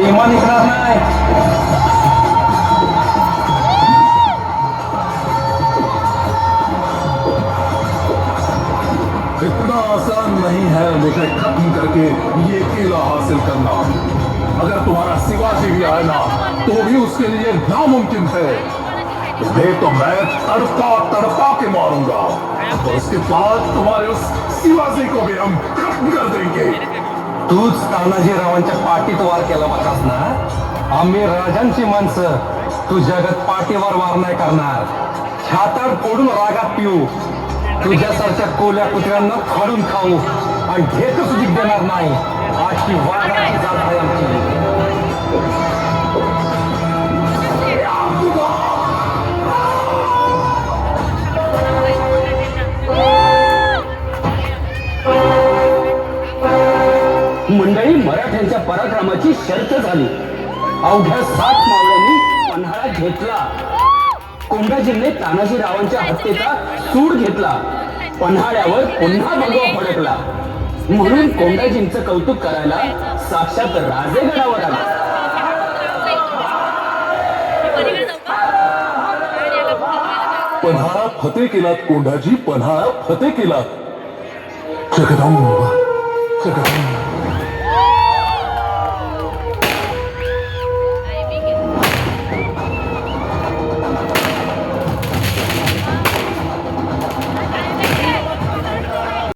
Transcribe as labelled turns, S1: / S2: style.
S1: इमान निघणार नाही.
S2: इतना आसान नहीं है मुझे खत्म करके ये किला हासिल करना. अगर तुम्हारा शिवाजी भी आए ना तो भी उसके लिए नामुमकिन है. तुम्हें तो मैं तड़पा तड़पा के मारूंगा और उसके बाद तुम्हारे उस शिवाजी को भी हम खत्म कर देंगे.
S1: तूच तानाजीरावांच्या पाठीत वार केला होतास ना. आम्ही राजांची माणसं तू जगत पाठीवर वार नाही करणार. छाताड फोडून रागात पिऊ. तुझ्यासारख्या कोल्या कुत्र्यांना फाडून खाऊ आणि घेत सुद्धा देणार नाही. अशी वाघाची जात आहे आमची.
S3: मंडळी, मराठ्यांच्या पराक्रमाची शर्त झाली. अवघ्या 7 मावळ्यांनी पन्हाळा घेतला. कोंडाजींनी तानाजीरावांच्या हत्येचा सूड घेतला. पन्हाळ्यावर पुन्हा भगवा फडकला. म्हणून कोंडाजींचं कौतुक करायला साक्षात राजेगडावर आला.
S2: पन्हाळा फते केलात कोंढाजी, पन्हाळा फते केलात. जगदंब जगदंब.